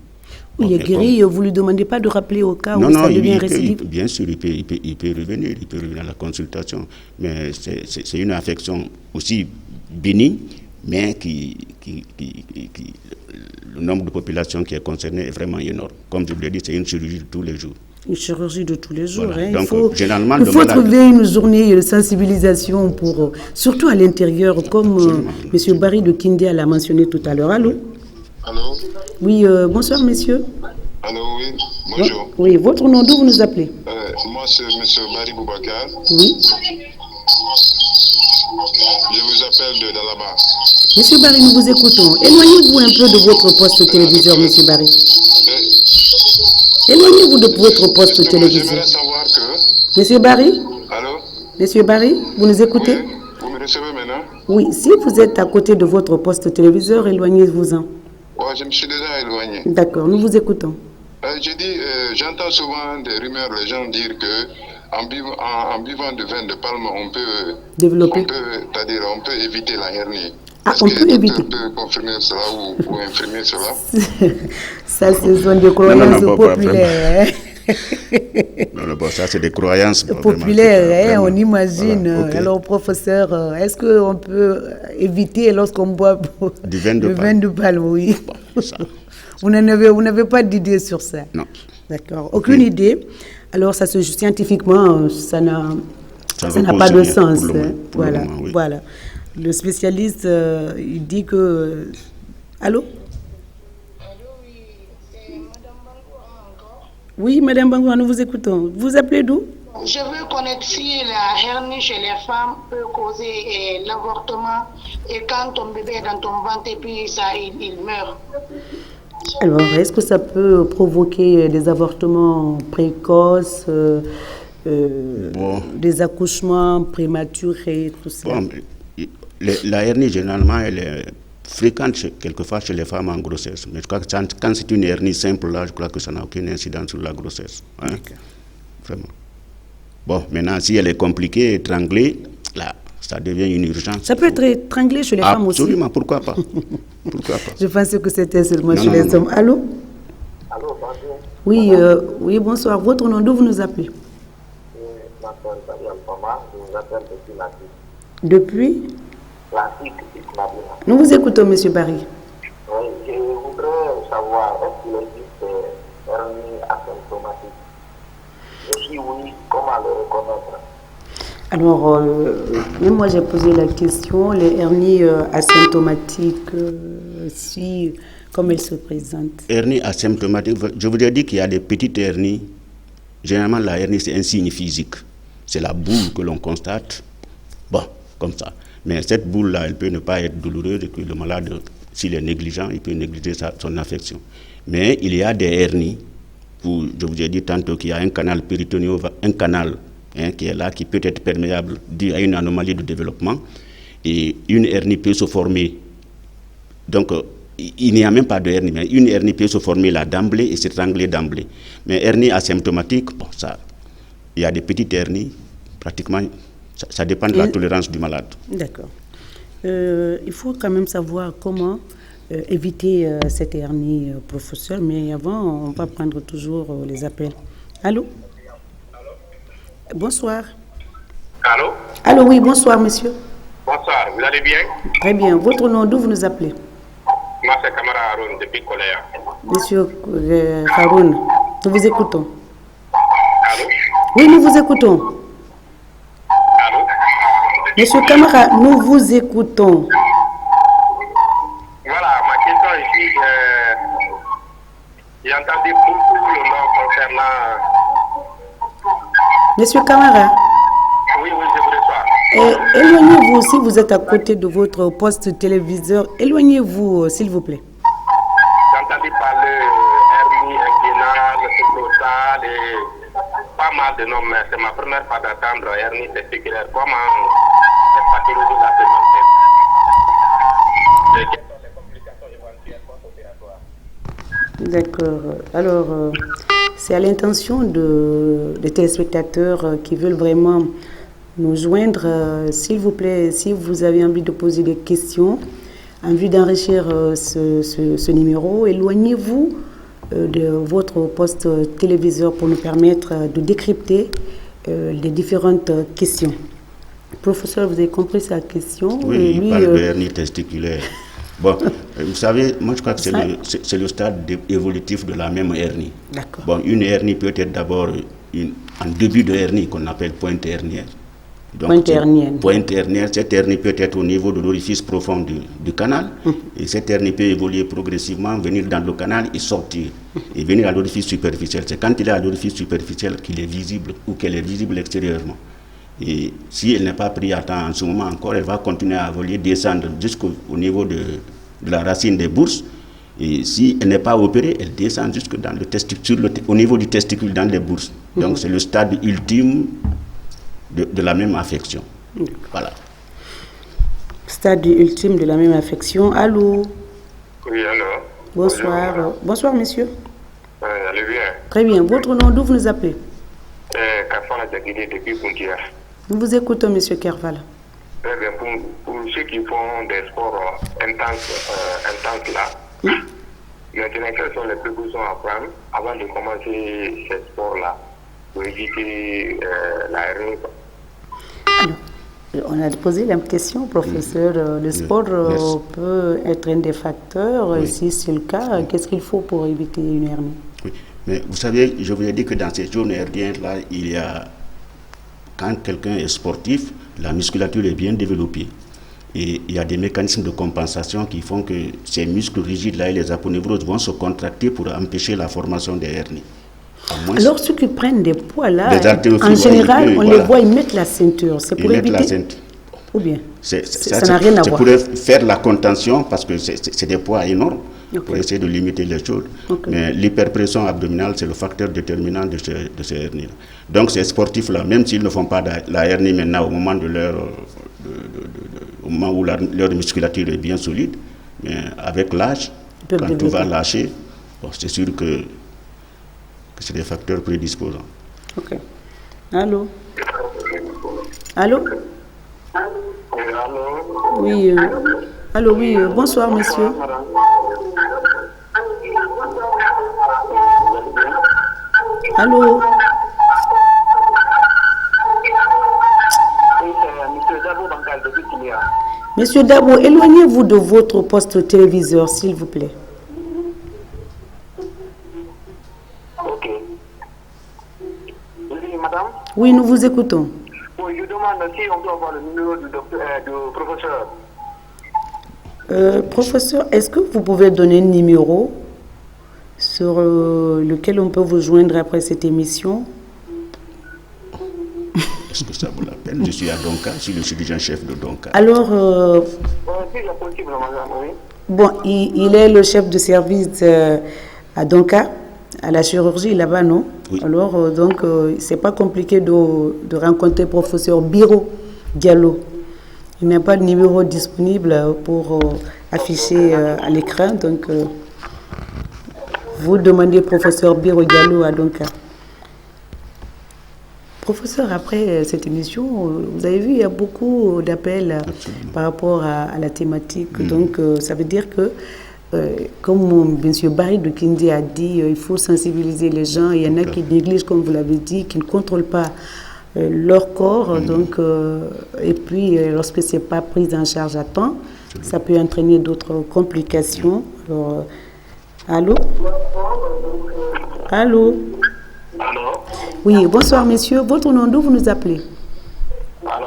Oui, il est guéri, vous ne lui demandez pas de rappeler au cas où ça devient récidive? Bien sûr, il peut revenir à la consultation. Mais c'est une affection aussi bénigne, mais le nombre de populations qui est concerné est vraiment énorme. Comme je vous l'ai dit, c'est une chirurgie de tous les jours. Une chirurgie de tous les jours. Voilà. Hein. Donc, il faut trouver une journée de sensibilisation, surtout à l'intérieur, comme M. Barry de Kindé l'a mentionné tout à l'heure. Allô? Allô? Oui, bonsoir, monsieur. Allô, oui, bonjour. Oui, votre nom, d'où vous nous appelez? Moi, c'est M. Barry Boubacar. Oui. Je vous appelle de Dalaba. Monsieur Barry, nous vous écoutons. Éloignez-vous un peu de votre poste téléviseur, monsieur Barry. Éloignez-vous de votre poste téléviseur. J'aimerais savoir que... Monsieur Barry? Allô? Monsieur Barry, vous nous écoutez? Oui. Vous me recevez maintenant? Oui, si vous êtes à côté de votre poste téléviseur, éloignez-vous-en. Oui, je me suis déjà éloigné. D'accord, nous vous écoutons. Je dis, j'entends souvent des rumeurs, les gens dire que en buvant du vin de palme, on peut développer. C'est-à-dire, on peut éviter la hernie. Ah, on peut éviter. Est-ce que le docteur peut confirmer cela ou infirmer cela? Ça, ce sont des croyances populaires. Non, bon, ça, c'est des croyances populaires, on imagine. Voilà, okay. Alors, professeur, est-ce qu'on peut éviter lorsqu'on boit du vin de palme, oui. Bon, ça. Vous n'avez pas d'idée sur ça? Non. D'accord. Aucune idée. Alors, ça scientifiquement, ça n'a pas de sens. Voilà. Le moment, oui. Voilà. Le spécialiste, il dit que... Allô? Oui, Madame Bangoua, nous vous écoutons. Vous appelez d'où? Je veux connaître si la hernie chez les femmes peut causer l'avortement et quand ton bébé est dans ton ventre et puis il meurt. Alors, est-ce que ça peut provoquer des avortements précoces, des accouchements prématurés, tout ça? Bon, la hernie, généralement, elle est fréquente quelquefois chez les femmes en grossesse. Mais je crois que quand c'est une hernie simple, là, je crois que ça n'a aucune incidence sur la grossesse. Hein? Okay. Vraiment. Bon, maintenant, si elle est compliquée, étranglée, là, ça devient une urgence. Ça peut être étranglé chez les femmes aussi? Absolument, pourquoi pas? Pourquoi pas? Je pensais que c'était seulement chez les hommes. Allô? Allô, bonjour. Oui, oui, bonsoir. Votre nom, d'où vous nous appelez? Je m'appelle Daniel Thomas, je vous appelle depuis la ville. Depuis? La ville. Nous vous écoutons, Monsieur Barry. Oui, je voudrais savoir, est-ce qu'il existe hernie asymptomatique? Et si oui, comment le reconnaître? Alors, même moi j'ai posé la question, les hernies asymptomatiques, comment elles se présentent? Hernie asymptomatique, je voudrais dire qu'il y a des petites hernies. Généralement, la hernie, c'est un signe physique. C'est la boule que l'on constate. Bon, comme ça. Mais cette boule-là, elle peut ne pas être douloureuse et que le malade, s'il est négligent, il peut négliger son affection. Mais il y a des hernies, je vous ai dit tantôt qu'il y a un canal péritonéal, un canal qui est là, qui peut être perméable dû à une anomalie de développement. Et une hernie peut se former. Donc, il n'y a même pas de hernie, mais une hernie peut se former là d'emblée et s'étrangler d'emblée. Mais hernie asymptomatique, bon, ça, il y a des petites hernies, pratiquement. Ça dépend de la tolérance du malade. D'accord. Il faut quand même savoir comment éviter cette hernie, professeur. Mais avant, on va prendre toujours les appels. Allô? Bonsoir. Allô? Allô, oui, bonsoir, monsieur. Bonsoir, vous allez bien? Très bien. Votre nom, d'où vous nous appelez? Moi, c'est Kamara Haroun, depuis Koléa. Monsieur Haroun, nous vous écoutons. Allô? Oui, nous vous écoutons. Allô? Monsieur Kamara, nous vous écoutons. Voilà, ma question ici, j'ai entendu beaucoup le nom concernant... Monsieur Kamara. Oui, je vous reçois. Éloignez-vous, si vous êtes à côté de votre poste téléviseur, éloignez-vous, s'il vous plaît. J'ai entendu parler hernie inguinale, cyclotale et pas mal de noms, mais c'est ma première fois d'entendre hernie testiculaire. Comment cette pathologie là se manifeste? Et quelles sont les complications éventuelles post-opératoires? D'accord. Alors, c'est à l'intention des téléspectateurs qui veulent vraiment nous joindre. S'il vous plaît, si vous avez envie de poser des questions, en vue d'enrichir ce numéro, éloignez-vous de votre poste téléviseur pour nous permettre de décrypter les différentes questions. Professeur, vous avez compris sa question? Oui, il parle de hernie testiculaire. Bon, vous savez, moi je crois que c'est le stade évolutif de la même hernie. D'accord. Bon, une hernie peut être d'abord un début de hernie qu'on appelle pointe hernière. Donc, pointe hernière, cette hernie peut être au niveau de l'orifice profond du canal. Et cette hernie peut évoluer progressivement, venir dans le canal et sortir. Et venir à l'orifice superficiel. C'est quand il est à l'orifice superficiel qu'il est visible ou qu'elle est visible extérieurement. Et si elle n'est pas prise à temps en ce moment encore, elle va continuer à évoluer, descendre jusqu'au niveau de la racine des bourses. Et si elle n'est pas opérée, elle descend jusque dans le testicule, au niveau du testicule dans les bourses. Donc c'est le stade ultime de la même affection. Voilà. Stade ultime de la même affection. Allô? Oui, allô? Bonsoir. Bonjour. Bonsoir, monsieur. Allez bien. Très bien. Votre nom, d'où vous nous appelez? Karfala Djagide depuis Puntia. Nous vous écoutons, monsieur Kervala. Très bien. Pour ceux qui font des sports intenses là, Maintenant, quelles sont les précautions à prendre avant de commencer ce sport-là pour éviter la hernie? Alors, on a posé la question, professeur. Le sport peut être un des facteurs. Oui. Si c'est le cas, qu'est-ce qu'il faut pour éviter une hernie? Oui. Mais vous savez, je vous ai dit que dans ces zones herniennes-là, il y a, quand quelqu'un est sportif, la musculature est bien développée. Et il y a des mécanismes de compensation qui font que ces muscles rigides-là et les aponevroses vont se contracter pour empêcher la formation des hernies. Alors ceux qui prennent des poids là, des en général, on les voit, ils mettent la ceinture. C'est pour éviter. La ceinture. Ou bien ça n'a rien à voir. C'est pour faire la contention parce que c'est des poids énormes pour essayer de limiter les choses. Mais l'hyperpression abdominale, c'est le facteur déterminant de ces hernies. Donc ces sportifs-là, même s'ils ne font pas la hernie maintenant au moment de au moment où leur musculature est bien solide, mais avec l'âge, quand tout va lâcher, c'est sûr que c'est des facteurs prédisposants. Ok. Allô? Allô? Oui. Allô, oui. Bonsoir, monsieur. Allô? Monsieur Dabo, éloignez-vous de votre poste téléviseur, s'il vous plaît. Ok. Oui, madame? Oui, nous vous écoutons. Oui, je demande si on peut avoir le numéro du professeur. Professeur, est-ce que vous pouvez donner un numéro sur lequel on peut vous joindre après cette émission? Est-ce que ça vaut la peine? Je suis à Donka, je suis le dirigeant-chef de Donka. Alors, si c'est possible, madame, oui. Bon, il est le chef de service à Donka, à la chirurgie là-bas, non? Oui. Alors, donc, c'est pas compliqué de rencontrer professeur Biro Diallo. Il n'y a pas de numéro disponible pour afficher à l'écran, donc vous demandez professeur Biro Diallo à Donka. Professeur, après cette émission, vous avez vu, il y a beaucoup d'appels par rapport à la thématique. Donc, ça veut dire que, comme M. Barry de Kindi a dit, il faut sensibiliser les gens. Il y en a qui négligent, comme vous l'avez dit, qui ne contrôlent pas leur corps. Donc, et puis, lorsque ce n'est pas pris en charge à temps, ça peut entraîner d'autres complications. Alors, allô? Allô? Allô? Oui, bonsoir messieurs. Votre nom, d'où vous nous appelez? Allô?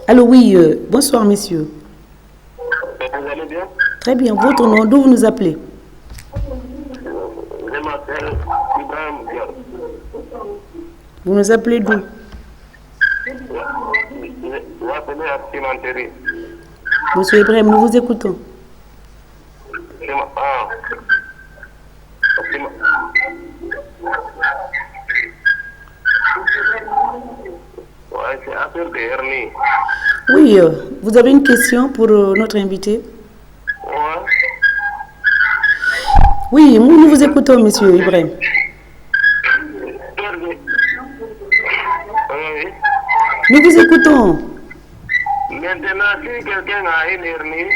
Allô, oui, bonsoir messieurs. Vous allez bien? Très bien. Votre nom, d'où vous nous appelez? Je m'appelle Ibrahim Diallo. Vous nous appelez d'où? Je m'appelle à Cimenterie. Monsieur Ibrahim, nous vous écoutons. Ouais, c'est affaire de hernie. Oui, vous avez une question pour notre invité? Ouais. Oui, nous vous écoutons, monsieur Ibrahim. Oui. Nous vous écoutons. Maintenant, si quelqu'un a une hernie,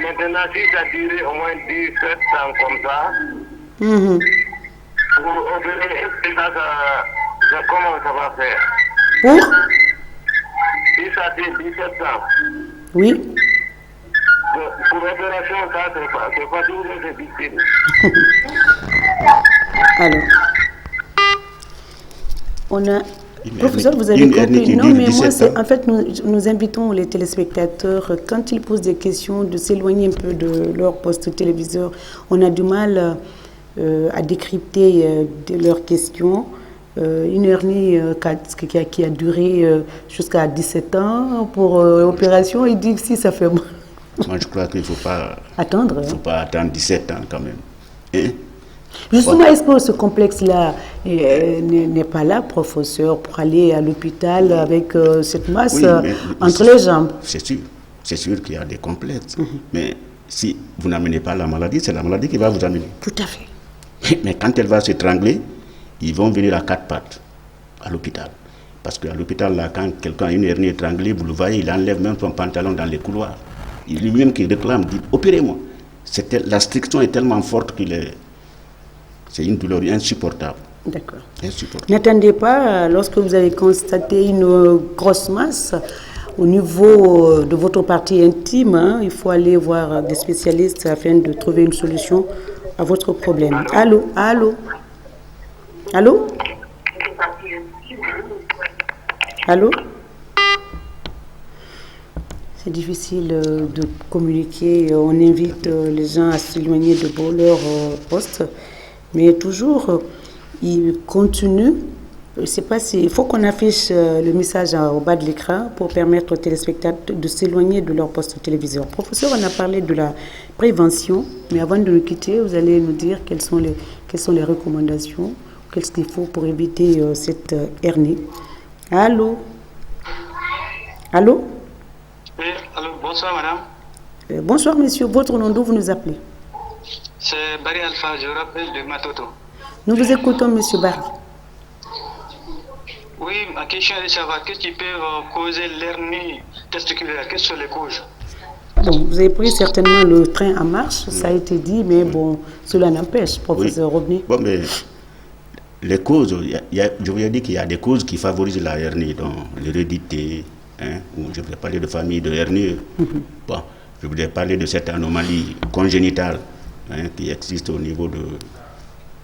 maintenant, si ça dure au moins 17 ans comme ça, pour opérer, comment ça va faire? Pour? Si ça dure 17 ans, Oui. pour l'opération, ça, c'est pas toujours c'est difficile. Alors, on a... Professeur, vous avez compris. Non, mais moi, en fait, nous invitons les téléspectateurs, quand ils posent des questions, de s'éloigner un peu de leur poste téléviseur. On a du mal à décrypter leurs questions. Une hernie qui a duré jusqu'à 17 ans pour opération, il dit si ça fait mal. Moi, je crois qu'il ne faut pas attendre. Il ne faut pas attendre 17 ans quand même. Hein? Justement, est-ce que ce complexe-là n'est pas là, professeur, pour aller à l'hôpital avec cette masse entre les jambes? C'est sûr qu'il y a des complexes. Mais si vous n'amenez pas la maladie, c'est la maladie qui va vous amener. Tout à fait. Mais quand elle va s'étrangler, ils vont venir à 4 pattes à l'hôpital. Parce qu'à l'hôpital, là, quand quelqu'un a une hernie étranglée, vous le voyez, il enlève même son pantalon dans les couloirs. Il lui-même qui réclame, dit opérez-moi. la striction est tellement forte c'est une douleur insupportable. D'accord. Insupportable. N'attendez pas, lorsque vous avez constaté une grosse masse au niveau de votre partie intime, hein, il faut aller voir des spécialistes afin de trouver une solution à votre problème. Allô? Allô? Allô? Allô? C'est difficile de communiquer. On invite les gens à s'éloigner de leur poste. Mais toujours, ils continuent. Il faut qu'on affiche le message au bas de l'écran pour permettre aux téléspectateurs de s'éloigner de leur poste téléviseur. Professeur, on a parlé de la prévention, mais avant de nous quitter, vous allez nous dire quelles sont les recommandations, qu'est-ce qu'il faut pour éviter cette hernie. Allô? Allô? Oui, allô, bonsoir madame. Bonsoir monsieur, votre nom, d'où vous nous appelez? C'est Barry Alpha, je rappelle de Matoto. Nous vous écoutons monsieur Barry. Oui, ma question est de savoir qu'est-ce qui peut causer l'hernie testiculaire, quelles sont les causes? Bon, vous avez pris certainement le train en marche, ça a été dit, mais bon, cela n'empêche, professeur, revenez. Bon, mais les causes, je vous ai dit qu'il y a des causes qui favorisent la hernie, donc l'hérédité, hein, ou je voudrais parler de famille de hernie. Bon, je voudrais parler de cette anomalie congénitale, hein, qui existe au niveau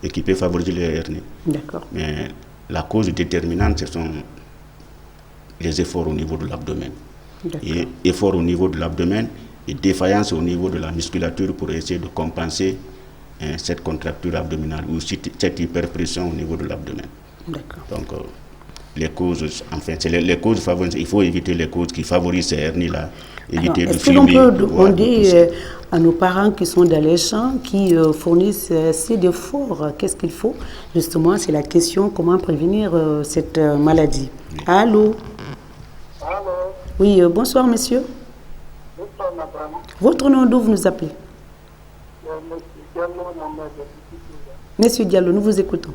et qui peut favoriser les hernies. D'accord. Mais la cause déterminante, ce sont les efforts au niveau de l'abdomen. Et efforts au niveau de l'abdomen et défaillance au niveau de la musculature pour essayer de compenser cette contracture abdominale ou cette hyperpression au niveau de l'abdomen. D'accord. Donc, les causes, enfin, c'est les causes favorisent. Il faut éviter les causes qui favorisent ces hernies-là. Éviter de est-ce que l'on peut demander à nos parents qui sont dans les champs, qui fournissent assez d'efforts, qu'est-ce qu'il faut? Justement, c'est la question, comment prévenir cette maladie. Allô? Allô? Oui, bonsoir monsieur. Bonsoir madame. Votre nom, d'où vous nous appelez? Monsieur Diallo, nous vous écoutons.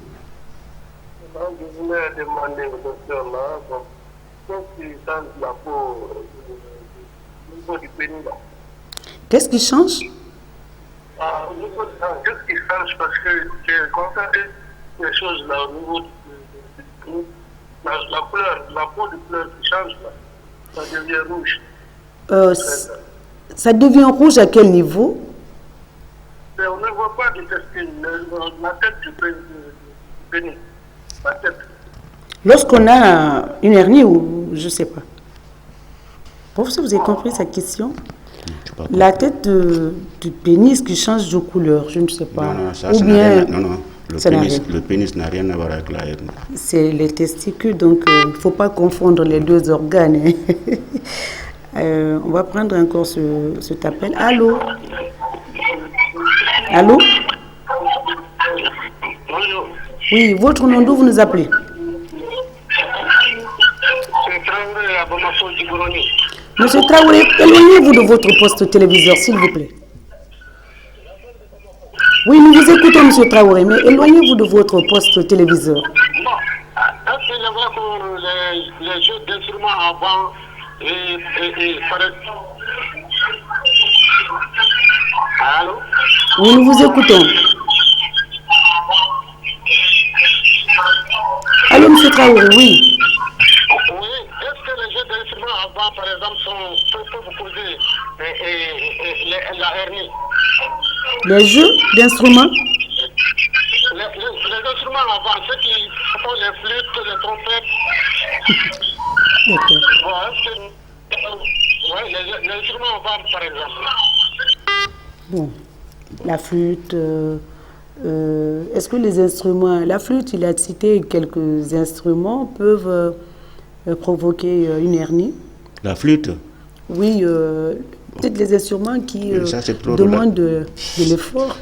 Je voulais demander au docteur là, qu'est-ce qui change la peau au niveau du pénis là? Qu'est-ce qui change? Au niveau qu'est-ce qui change? Parce que j'ai constaté des choses là au niveau du pénis. La couleur, la peau de couleur qui change là, ça devient rouge. Ça devient rouge à quel niveau? Mais on ne voit pas du testicule, la tête du pénis. La tête. Lorsqu'on a une hernie ou je ne sais pas. Professeur, vous avez compris sa question? La tête du pénis qui change de couleur, je ne sais pas. Non, ça, ou ça bien, n'a rien. Non. Le pénis n'a rien à voir avec la hernie. C'est les testicules, donc il ne faut pas confondre les deux organes. On va prendre encore cet appel. Allô? Allô? Bonjour. Oui, votre nom, d'où vous nous appelez? C'est Traoré à Bamako du Burundi. Monsieur Traoré, éloignez-vous de votre poste téléviseur, s'il vous plaît. Oui, nous vous écoutons, monsieur Traoré, mais éloignez-vous de votre poste téléviseur. Bon, est-ce que c'est vrai que les jeux d'instruments avant et Allô? Oui, nous vous écoutons. Allô, monsieur Traoré, oui. Oui, est-ce que les jeux d'instruments avant, par exemple, peuvent vous causer la hernie? Les jeux d'instruments? Les instruments avant, ceux qui font les flûtes, les trompettes. D'accord. Oui, les instruments avant, par exemple. Bon, la flûte, est-ce que les instruments, la flûte, il a cité quelques instruments, peuvent provoquer une hernie? La flûte? Oui, peut-être les instruments qui demandent de l'effort.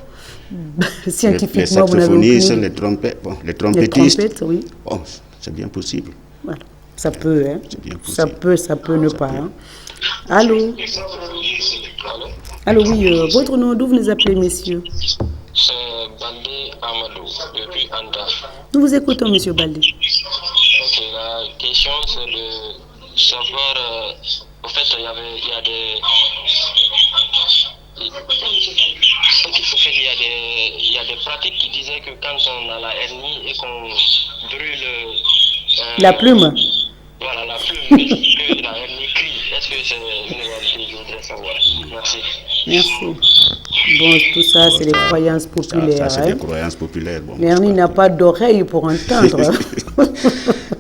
Scientifiquement, les saxophonistes, les trompettes, bon, les trompettistes. Les trompettes, oui. Bon, c'est bien possible. Voilà. Ça peut, hein. Bien possible. Ça peut ne pas. Hein. Allô? Allô, oui. Votre nom, d'où vous nous appelez, messieurs? C'est Baldi Amadou, depuis Anda. Nous vous écoutons, monsieur Baldi. Ok, la question c'est de savoir, au fait, il y a des... ce qu'il faut faire, il y a des pratiques qui disaient que quand on a la hernie et qu'on brûle la plume. Voilà, la plume, que la hernie crie. Est-ce que c'est une réalité? Je voudrais savoir. Merci. Merci. Bon, tout ça, c'est des croyances populaires. Ça, c'est des croyances populaires. Bon, l'hernie n'a pas d'oreille pour entendre.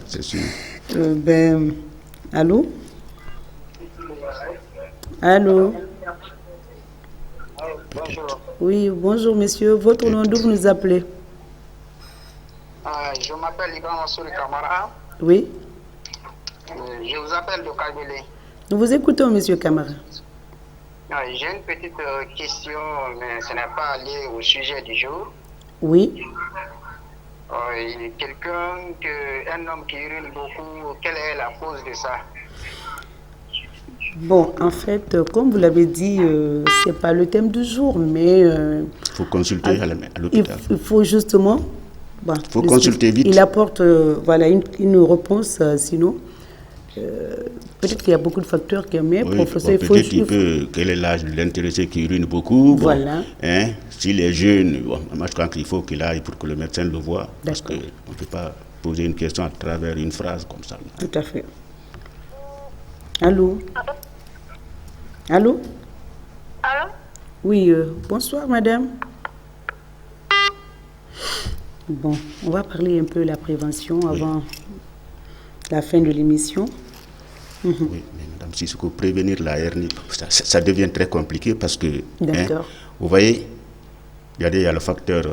C'est sûr. Allô? Allô? Bonjour. Oui, bonjour monsieur. Votre nom, d'où vous nous appelez? Je m'appelle Ibrahim Assouli Kamara. Oui. Je vous appelle de Kabylie. Nous vous écoutons, monsieur Kamara. J'ai une petite question, mais ce n'est pas lié au sujet du jour. Oui. Un homme qui urine beaucoup, quelle est la cause de ça? Bon, en fait, comme vous l'avez dit, ce n'est pas le thème du jour, mais... Il faut consulter à l'hôpital. Il faut justement... Il faut consulter vite. Il apporte voilà, une réponse, sinon... peut-être qu'il y a beaucoup de facteurs qui amènent, professeur. Quel est l'âge de l'intéressé qui urine beaucoup? Voilà. Hein, s'il est jeune, moi je crois qu'il faut qu'il aille pour que le médecin le voie. Parce qu'on ne peut pas poser une question à travers une phrase comme ça. Tout à fait. Allô? Allô? Allô? Oui, bonsoir madame. Bon, on va parler un peu de la prévention avant la fin de l'émission. Oui, mais madame Sissoko, prévenir la hernie, ça devient très compliqué parce que, vous voyez, il y a le facteur,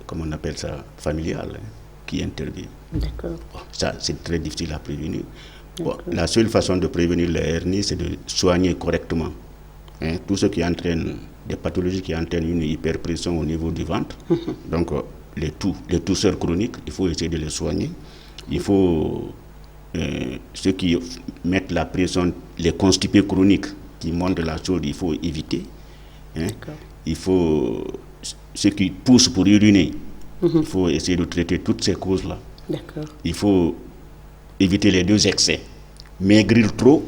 comment on appelle ça, familial, qui intervient. D'accord. Bon, ça, c'est très difficile à prévenir. Bon, la seule façon de prévenir la hernie, c'est de soigner correctement. Tout ce qui entraîne des pathologies qui entraînent une hyperpression au niveau du ventre. Donc, les tousseurs chroniques, il faut essayer de les soigner. Il faut, ceux qui mettent la pression, les constipés chroniques qui montent de la chose, il faut éviter. Il faut, ceux qui poussent pour uriner, il faut essayer de traiter toutes ces causes-là. Il faut éviter les deux excès. Maigrir trop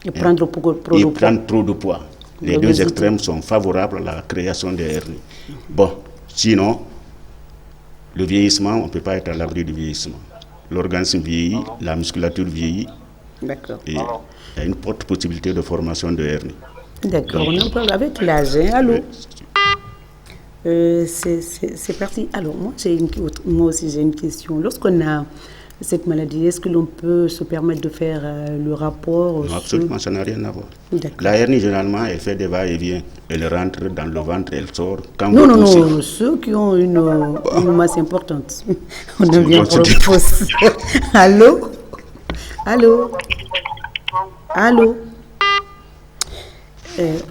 et prendre trop de poids. Les deux extrêmes sont favorables à la création des hernies. Bon, sinon, le vieillissement, on ne peut pas être à l'abri du vieillissement. L'organisme vieillit, la musculature vieillit. D'accord. Et il y a une forte possibilité de formation de hernie. D'accord, on en parle avec l'âge. Allô? C'est parti. Alors, moi aussi, j'ai une question. Lorsqu'on a cette maladie, est-ce que l'on peut se permettre de faire le rapport? Non, absolument, ça n'a rien à voir. La hernie, généralement, elle fait des va-et-vient. Elle rentre dans le ventre, elle sort. Quand non, ceux qui ont une masse importante. On devient professeur. Allô?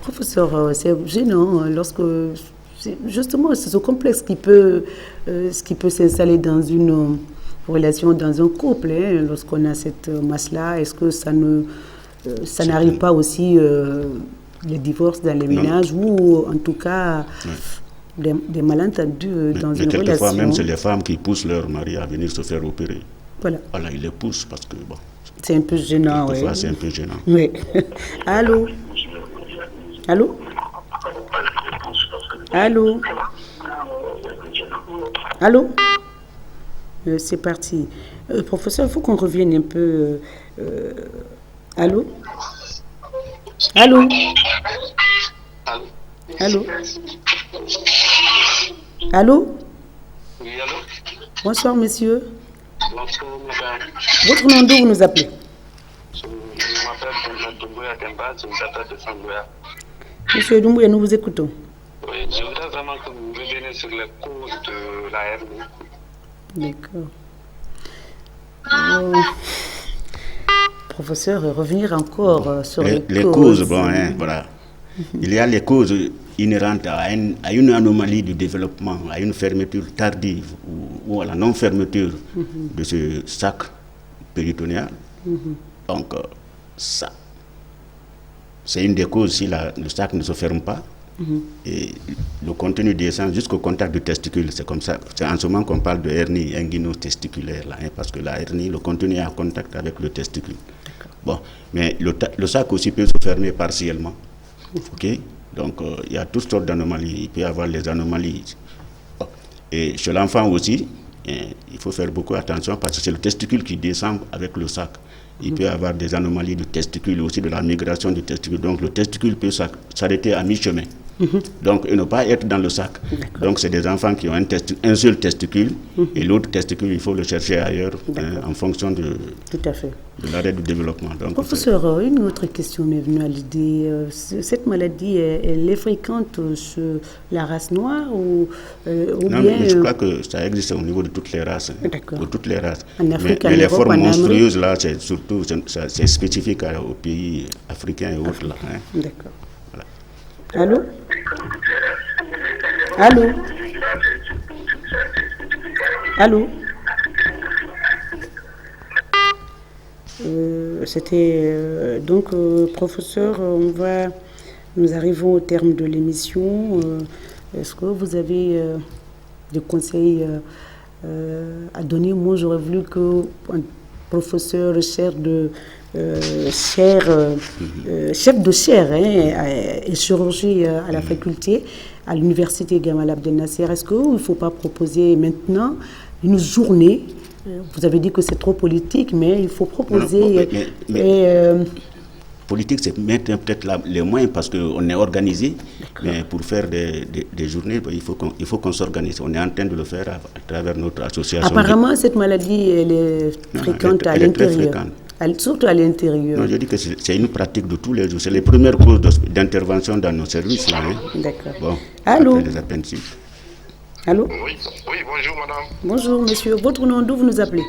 Professeur, c'est gênant lorsque... Justement, c'est ce complexe qui peut s'installer dans une relation, dans un couple. Lorsqu'on a cette masse-là, est-ce que ça n'arrive pas aussi les divorces dans les ménages ou en tout cas des malentendus dans une relation? Quelquefois même, c'est les femmes qui poussent leur mari à venir se faire opérer. Voilà, ils les poussent parce que bon... C'est un peu gênant, quelquefois, c'est un peu gênant. Oui. Allô? C'est parti. Professeur, il faut qu'on revienne un peu. Allô? Oui, allô? Bonsoir, monsieur. Bonsoir, madame. Votre nom, d'où vous nous appelez? Je m'appelle Doumbouya Temba, je vous appelle de Sambouya. Monsieur Doumbouya, nous vous écoutons. Oui, je voudrais vraiment que vous reveniez sur les causes de la hernie. D'accord. Professeur, revenir encore sur les causes. Voilà. Il y a les causes inhérentes à une anomalie du développement, à une fermeture tardive ou à la non-fermeture de ce sac péritonéal. Donc, ça, c'est une des causes si le sac ne se ferme pas. Et le contenu descend jusqu'au contact du testicule. C'est comme ça. C'est en ce moment qu'on parle de hernie inguino-testiculaire, parce que la hernie, le contenu est en contact avec le testicule. Bon, mais le sac aussi peut se fermer partiellement. Ok, donc il y a toutes sortes d'anomalies. Il peut y avoir les anomalies. Bon. Et chez l'enfant aussi, il faut faire beaucoup attention parce que c'est le testicule qui descend avec le sac. Il peut y avoir des anomalies du testicule aussi, de la migration du testicule. Donc le testicule peut s'arrêter à mi-chemin. Donc, et ne pas être dans le sac. Donc, c'est des enfants qui ont un seul testicule et l'autre testicule, il faut le chercher ailleurs en fonction de l'arrêt du développement. Donc, professeur, une autre question m'est venue à l'idée. Cette maladie, elle est fréquente chez la race noire ou non, bien... mais je crois que ça existe au niveau de toutes les races. De toutes les races. En Afrique, mais les Europe, formes monstrueuses, là, c'est surtout c'est spécifique aux pays africains et autres. Là, hein. D'accord. Allô? Allô? Allô? C'était donc professeur, nous arrivons au terme de l'émission. Est-ce que vous avez des conseils à donner? Moi, j'aurais voulu qu'un professeur chef de chaire et chirurgie à la faculté, à l'université Gamal Abdel Nasser. Est-ce qu'il ne faut pas proposer maintenant une journée? Vous avez dit que c'est trop politique, mais il faut proposer... Politique, c'est mettre peut-être les moyens parce qu'on est organisé, mais pour faire des journées, il faut qu'on s'organise. On est en train de le faire à travers notre association. Apparemment, cette maladie, elle est fréquente à l'intérieur. Surtout à l'intérieur. Non, je dis que c'est une pratique de tous les jours. C'est les premières causes d'intervention dans nos services. Là, hein. D'accord. Bon, allô? les appendicites. Allô? Oui, bonjour madame. Bonjour monsieur. Votre nom, d'où vous nous appelez?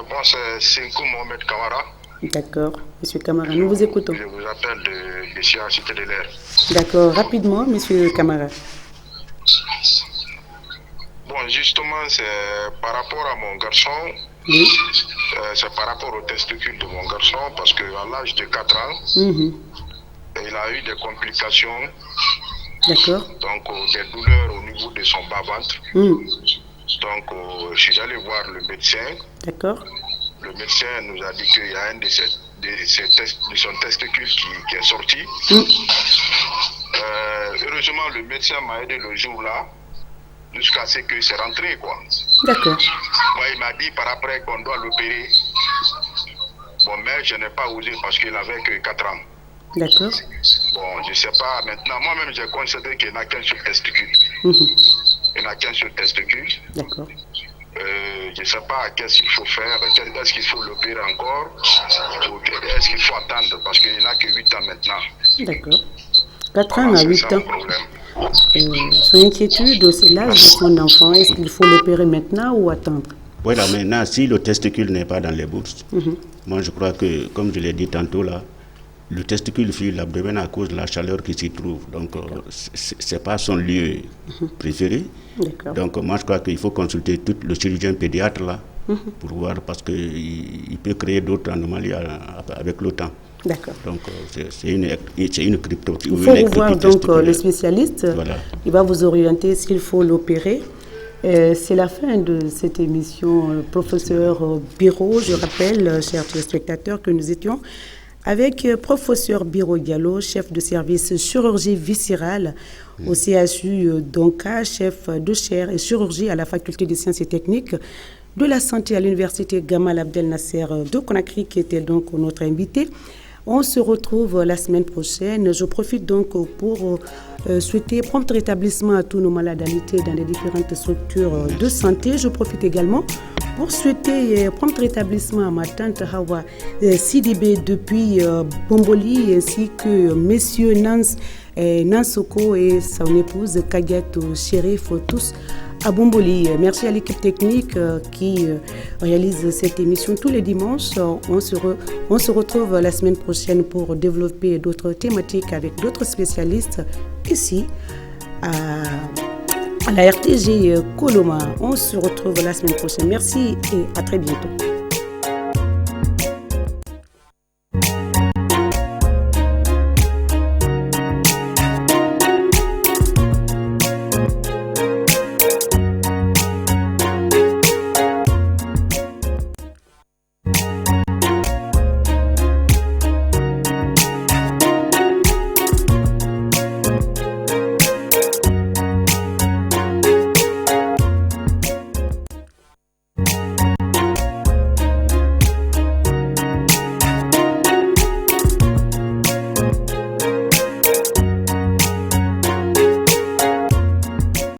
Moi, c'est Senkou Mohamed Kamara. D'accord. Monsieur Kamara, nous vous écoutons. Je vous appelle de Cité de l'Air. D'accord. Rapidement, monsieur Kamara. Bon, justement, c'est par rapport à mon garçon. Oui. C'est par rapport au testicule de mon garçon, parce qu'à l'âge de 4 ans, il a eu des complications. D'accord. Donc, des douleurs au niveau de son bas-ventre. Donc, je suis allé voir le médecin. D'accord. Le médecin nous a dit qu'il y a un de son testicule qui est sorti. Heureusement, le médecin m'a aidé le jour-là, jusqu'à ce que c'est rentré, quoi. D'accord. Moi, il m'a dit par après qu'on doit l'opérer. Bon, mais je n'ai pas osé parce qu'il n'avait que 4 ans. D'accord. Bon, je ne sais pas. Maintenant, moi-même, j'ai constaté qu'il n'a qu'un seul testicule. Il n'a qu'un seul testicule. D'accord. Je ne sais pas qu'est-ce qu'il faut faire. Est-ce qu'il faut l'opérer encore? Ou est-ce qu'il faut attendre? Parce qu'il n'a que 8 ans maintenant. D'accord. 4 ans à 8 ans. Son inquiétude, c'est l'âge de son enfant. Est-ce qu'il faut l'opérer maintenant ou attendre? Voilà, maintenant, si le testicule n'est pas dans les bourses, moi je crois que, comme je l'ai dit tantôt là, le testicule fuit l'abdomen à cause de la chaleur qui s'y trouve. Donc, ce n'est pas son lieu préféré. Donc, moi, je crois qu'il faut consulter tout le chirurgien pédiatre là pour voir, parce qu'il peut créer d'autres anomalies avec le temps. D'accord. Donc, c'est une crypto. Il faut revoir donc le spécialiste. Voilà. Il va vous orienter s'il faut l'opérer. C'est la fin de cette émission. Professeur Biro, je rappelle, chers téléspectateurs, que nous étions avec professeur Biro Diallo, chef de service chirurgie viscérale au CHU Donka, chef de chaire et chirurgie à la faculté des sciences et techniques de la santé à l'université Gamal Abdel Nasser de Conakry, qui était donc notre invité. On se retrouve la semaine prochaine. Je profite donc pour souhaiter prompt rétablissement à tous nos malades alités dans les différentes structures de santé. Je profite également pour souhaiter prompt rétablissement à ma tante Hawa Sidibé depuis Bomboli, ainsi que messieurs Nansoko et son épouse Kadiat Chérif, tous à Bomboli. Merci à l'équipe technique qui réalise cette émission tous les dimanches. On se retrouve la semaine prochaine pour développer d'autres thématiques avec d'autres spécialistes ici à la RTG Coloma. On se retrouve la semaine prochaine. Merci et à très bientôt.